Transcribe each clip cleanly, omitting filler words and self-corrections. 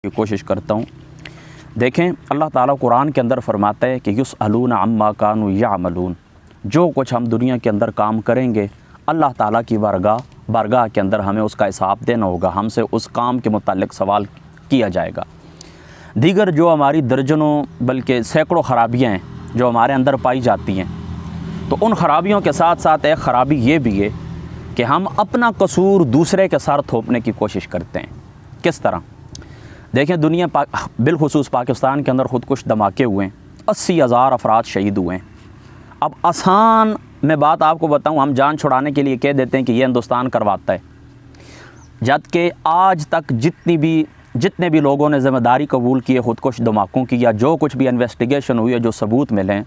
کی کوشش کرتا ہوں۔ دیکھیں اللہ تعالیٰ قرآن کے اندر فرماتا ہے کہ یسألون عما کانوا یعملون، جو کچھ ہم دنیا کے اندر کام کریں گے اللہ تعالیٰ کی بارگاہ کے اندر ہمیں اس کا حساب دینا ہوگا، ہم سے اس کام کے متعلق سوال کیا جائے گا۔ دیگر جو ہماری درجنوں بلکہ سینکڑوں خرابیاں ہیں جو ہمارے اندر پائی جاتی ہیں، تو ان خرابیوں کے ساتھ ساتھ ایک خرابی یہ بھی ہے کہ ہم اپنا قصور دوسرے کے سر تھوپنے کی کوشش کرتے ہیں۔ کس طرح؟ دیکھیں دنیا بالخصوص پاکستان کے اندر خودکش دھماکے ہوئے ہیں، 80,000 افراد شہید ہوئے ہیں۔ اب آسان میں بات آپ کو بتاؤں، ہم جان چھڑانے کے لیے کہہ دیتے ہیں کہ یہ ہندوستان کرواتا ہے، جبکہ آج تک جتنے بھی لوگوں نے ذمہ داری قبول کی ہے خودکش دھماکوں کی، یا جو کچھ بھی انویسٹیگیشن ہوئی ہے، جو ثبوت ملیں،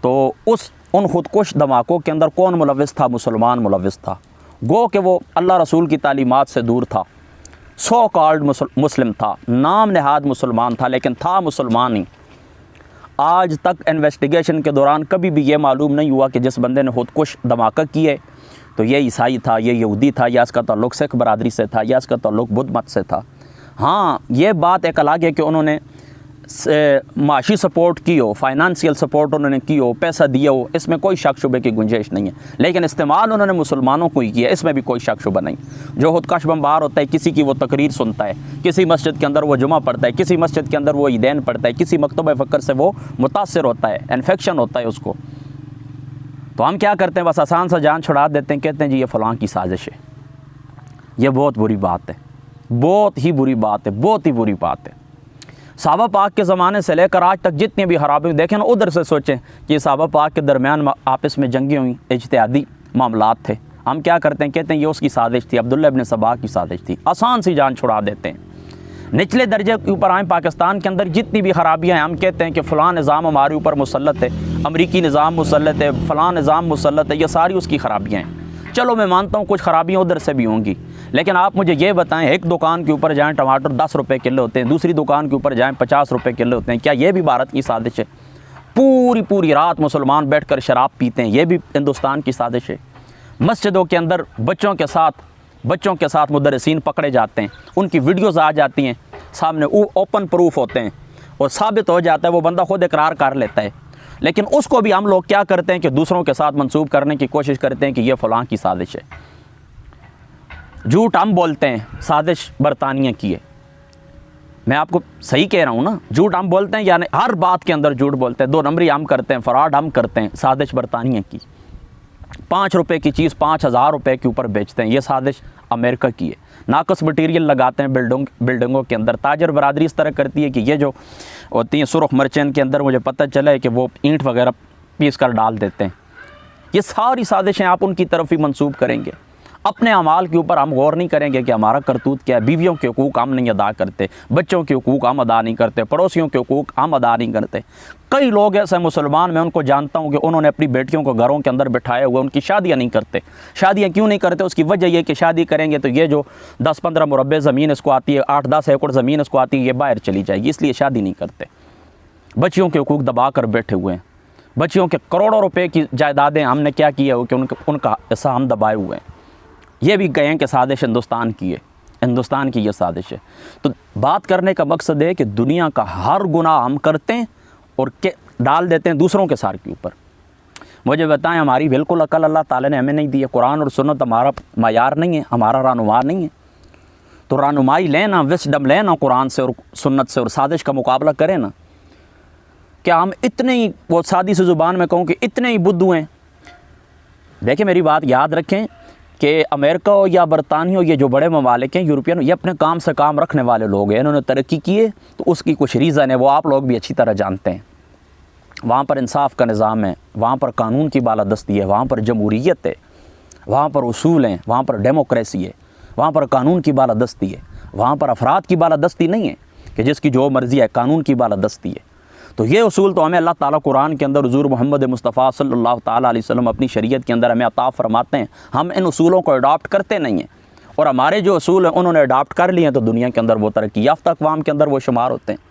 تو ان خودکش دھماکوں کے اندر کون ملوث تھا؟ مسلمان ملوث تھا۔ گو کہ وہ اللہ رسول کی تعلیمات سے دور تھا، سو کالڈ مسلم تھا، نام نہاد مسلمان تھا، لیکن تھا مسلمان ہی۔ آج تک انویسٹیگیشن کے دوران کبھی بھی یہ معلوم نہیں ہوا کہ جس بندے نے خودکش دھماکہ کیے تو یہ عیسائی تھا، یہ یہودی تھا، یا اس کا تعلق سکھ برادری سے تھا، یا اس کا تعلق بدھ مت سے تھا۔ ہاں یہ بات ایک الگ ہے کہ انہوں نے معاشی سپورٹ کی ہو، فائنانشیل سپورٹ انہوں نے کی ہو، پیسہ دیا ہو، اس میں کوئی شک شبے کی گنجائش نہیں ہے، لیکن استعمال انہوں نے مسلمانوں کو ہی کیا، اس میں بھی کوئی شک شبہ نہیں۔ جو خودکش بمبار ہوتا ہے، کسی کی وہ تقریر سنتا ہے، کسی مسجد کے اندر وہ جمعہ پڑھتا ہے، کسی مسجد کے اندر وہ عیدین پڑھتا ہے، کسی مکتبہ فکر سے وہ متاثر ہوتا ہے، انفیکشن ہوتا ہے اس کو، تو ہم کیا کرتے ہیں؟ بس آسان سا جان چھڑا دیتے ہیں، کہتے ہیں جی یہ فلاں کی سازش ہے۔ یہ بہت بری بات ہے، بہت ہی بری بات ہے، بہت ہی بری بات ہے۔ صحابہ پاک کے زمانے سے لے کر آج تک جتنی بھی خرابی دیکھیں نا، ادھر سے سوچیں کہ صحابہ پاک کے درمیان آپس میں جنگیں ہوئیں، اجتہادی معاملات تھے، ہم کیا کرتے ہیں؟ کہتے ہیں یہ اس کی سازش تھی، عبداللہ ابن سبا کی سازش تھی، آسان سی جان چھڑا دیتے ہیں۔ نچلے درجے کے اوپر آئیں، پاکستان کے اندر جتنی بھی خرابیاں ہیں، ہم کہتے ہیں کہ فلاں نظام ہمارے اوپر مسلط ہے، امریکی نظام مسلط ہے، فلاں نظام مسلط ہے، یہ ساری اس کی خرابیاں ہیں۔ چلو میں مانتا ہوں کچھ خرابیاں ادھر سے بھی ہوں گی، لیکن آپ مجھے یہ بتائیں، ایک دکان کے اوپر جائیں ٹماٹر 10 روپے کلو ہوتے ہیں، دوسری دکان کے اوپر جائیں 50 روپے کلو ہوتے ہیں، کیا یہ بھی بھارت کی سازش ہے؟ پوری رات مسلمان بیٹھ کر شراب پیتے ہیں، یہ بھی ہندوستان کی سازش ہے۔ مسجدوں کے اندر بچوں کے ساتھ مدرسین پکڑے جاتے ہیں، ان کی ویڈیوز آ جاتی ہیں سامنے، اوپن پروف ہوتے ہیں اور ثابت ہو جاتا ہے، وہ بندہ خود اقرار کر لیتا ہے، لیکن اس کو بھی ہم لوگ کیا کرتے ہیں کہ دوسروں کے ساتھ منسوب کرنے کی کوشش کرتے ہیں کہ یہ فلاں کی سازش ہے۔ جھوٹ ہم بولتے ہیں، سازش برطانیہ کی ہے۔ میں آپ کو صحیح کہہ رہا ہوں نا، جھوٹ ہم بولتے ہیں، یعنی ہر بات کے اندر جھوٹ بولتے ہیں، 2 نمبری ہم کرتے ہیں، فراڈ ہم کرتے ہیں، سازش برطانیہ کی۔ 5 روپے کی چیز 5,000 روپے کے اوپر بیچتے ہیں، یہ سازش امریکہ کی ہے۔ ناقص مٹیریل لگاتے ہیں بلڈنگوں کے اندر، تاجر برادری اس طرح کرتی ہے کہ یہ جو ہوتی ہیں سرخ مرچین کے اندر، مجھے پتہ چلا ہے کہ وہ اینٹ وغیرہ پیس کر ڈال دیتے ہیں۔ یہ ساری سازشیں آپ ان کی طرف ہی منسوب کریں گے، اپنے اعمال کے اوپر ہم غور نہیں کریں گے کہ ہمارا کرتوت کیا ہے۔ بیویوں کے حقوق ہم نہیں ادا کرتے، بچوں کے حقوق ہم ادا نہیں کرتے، پڑوسیوں کے حقوق ہم ادا نہیں کرتے۔ کئی لوگ ایسے مسلمان میں ان کو جانتا ہوں کہ انہوں نے اپنی بیٹیوں کو گھروں کے اندر بٹھائے ہوئے، ان کی شادیاں نہیں کرتے۔ شادیاں کیوں نہیں کرتے؟ اس کی وجہ یہ کہ شادی کریں گے تو یہ جو 10-15 مربع زمین اس کو آتی ہے، 8-10 ایکڑ زمین اس کو آتی ہے، یہ باہر چلی جائے گی، اس لیے شادی نہیں کرتے۔ بچیوں کے حقوق دبا کر بیٹھے ہوئے ہیں، بچیوں کے کروڑوں روپے کی جائیدادیں ہم نے کیا کیا ہو کہ ان کا حصہ ہم دبائے ہوئے ہیں۔ یہ بھی کہیں کہ سازش ہندوستان کی ہے، ہندوستان کی یہ سازش ہے۔ تو بات کرنے کا مقصد ہے کہ دنیا کا ہر گناہ ہم کرتے ہیں اور ڈال دیتے ہیں دوسروں کے سر کے اوپر۔ مجھے بتائیں، ہماری بالکل عقل اللہ تعالیٰ نے ہمیں نہیں دی ہے، قرآن اور سنت ہمارا معیار نہیں ہے، ہمارا رہنما نہیں ہے، تو رہنمائی لینا، وسڈم لینا قرآن سے اور سنت سے، اور سازش کا مقابلہ کریں نا۔ کیا ہم اتنے ہی، وہ سادی سی زبان میں کہوں کہ اتنے ہی بدھو ہیں؟ دیکھیں میری بات یاد رکھیں کہ امریکہ ہو یا برطانیہ ہو، یہ جو بڑے ممالک ہیں یورپین، یہ اپنے کام سے کام رکھنے والے لوگ ہیں، انہوں نے ترقی کی ہے تو اس کی کچھ ریزن ہے، وہ آپ لوگ بھی اچھی طرح جانتے ہیں۔ وہاں پر انصاف کا نظام ہے، وہاں پر قانون کی بالادستی ہے، وہاں پر جمہوریت ہے، وہاں پر اصول ہیں، وہاں پر ڈیموکریسی ہے، وہاں پر قانون کی بالادستی ہے، وہاں پر افراد کی بالادستی نہیں ہے کہ جس کی جو مرضی ہے، قانون کی بالادستی ہے۔ تو یہ اصول تو ہمیں اللہ تعالیٰ قرآن کے اندر، حضور محمد مصطفیٰ صلی اللہ تعالیٰ علیہ وسلم اپنی شریعت کے اندر ہمیں عطا فرماتے ہیں، ہم ان اصولوں کو اڈاپٹ کرتے نہیں ہیں، اور ہمارے جو اصول ہیں انہوں نے اڈاپٹ کر لیے ہیں، تو دنیا کے اندر وہ ترقی یافتہ اقوام کے اندر وہ شمار ہوتے ہیں،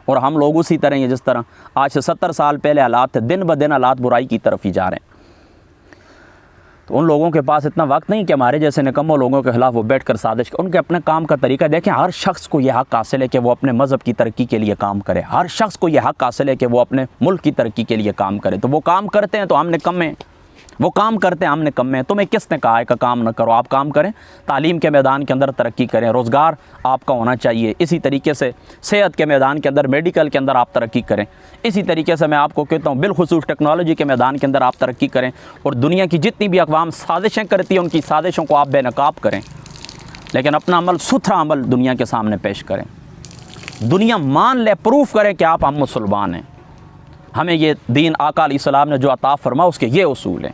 اور ہم لوگ اسی طرح ہیں جس طرح آج سے 70 سال پہلے حالات تھے، دن بدن حالات برائی کی طرف ہی جا رہے ہیں۔ تو ان لوگوں کے پاس اتنا وقت نہیں کہ ہمارے جیسے نکموں لوگوں کے خلاف وہ بیٹھ کر سازش ان کے اپنے کام کا طریقہ دیکھیں. ہر شخص کو یہ حق حاصل ہے کہ وہ اپنے مذہب کی ترقی کے لیے کام کرے. ہر شخص کو یہ حق حاصل ہے کہ وہ اپنے ملک کی ترقی کے لیے کام کرے. تو وہ کام کرتے ہیں تو ہم نے کم ہیں، وہ کام کرتے ہیں ہم نے کم ہیں. تمہیں کس نے کہا ہے کہ کام نہ کرو؟ آپ کام کریں، تعلیم کے میدان کے اندر ترقی کریں، روزگار آپ کا ہونا چاہیے. اسی طریقے سے صحت کے میدان کے اندر، میڈیکل کے اندر آپ ترقی کریں. اسی طریقے سے میں آپ کو کہتا ہوں بالخصوص ٹیکنالوجی کے میدان کے اندر آپ ترقی کریں. اور دنیا کی جتنی بھی اقوام سازشیں کرتی ہیں ان کی سازشوں کو آپ بے نقاب کریں، لیکن اپنا عمل ستھرا عمل دنیا کے سامنے پیش کریں. دنیا مان لے، پروف کرے کہ آپ ہم مسلمان ہیں. ہمیں یہ دین آقا علیہ السلام نے جو عطا فرما اس کے یہ اصول ہیں.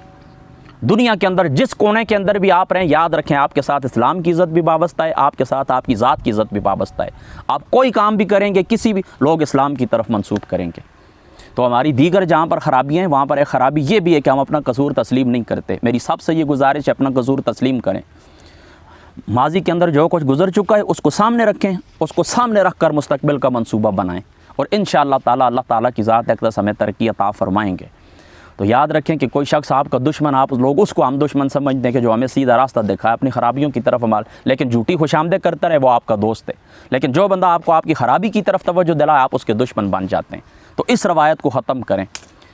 دنیا کے اندر جس کونے کے اندر بھی آپ رہیں، یاد رکھیں آپ کے ساتھ اسلام کی عزت بھی وابستہ ہے، آپ کے ساتھ آپ کی ذات کی عزت بھی وابستہ ہے. آپ کوئی کام بھی کریں گے کسی بھی لوگ اسلام کی طرف منسوب کریں گے. تو ہماری دیگر جہاں پر خرابیاں ہیں وہاں پر ایک خرابی یہ بھی ہے کہ ہم اپنا قصور تسلیم نہیں کرتے. میری سب سے یہ گزارش ہے اپنا قصور تسلیم کریں. ماضی کے اندر جو کچھ گزر چکا ہے اس کو سامنے رکھیں، اس کو سامنے رکھ کر مستقبل کا منصوبہ بنائیں، اور انشاءاللہ تعالی اللہ تعالیٰ کی ذات اقدس ہمیں ترقی عطا فرمائیں گے. تو یاد رکھیں کہ کوئی شخص آپ کا دشمن، آپ لوگ اس کو ہم دشمن سمجھتے ہیں کہ جو ہمیں سیدھا راستہ دکھائے اپنی خرابیوں کی طرف ہمارا، لیکن جھوٹی خوش آمدید کرتا رہے وہ آپ کا دوست ہے. لیکن جو بندہ آپ کو آپ کی خرابی کی طرف توجہ دلائے آپ اس کے دشمن بن جاتے ہیں. تو اس روایت کو ختم کریں.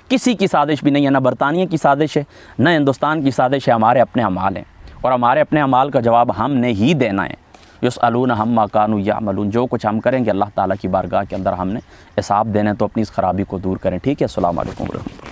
کسی کی سازش بھی نہیں ہے، نہ برطانیہ کی سازش ہے نہ ہندوستان کی سازش ہے. ہمارے اپنے اعمال ہیں اور ہمارے اپنے اعمال کا جواب ہم نے ہی دینا ہے. یسألون عما کانوا یعملون، جو کچھ ہم کریں گے اللہ تعالیٰ کی بارگاہ کے اندر ہم نے حساب دینا ہے. تو اپنی اس خرابی کو دور کریں. ٹھیک ہے، السلام علیکم ورحمۃ اللہ.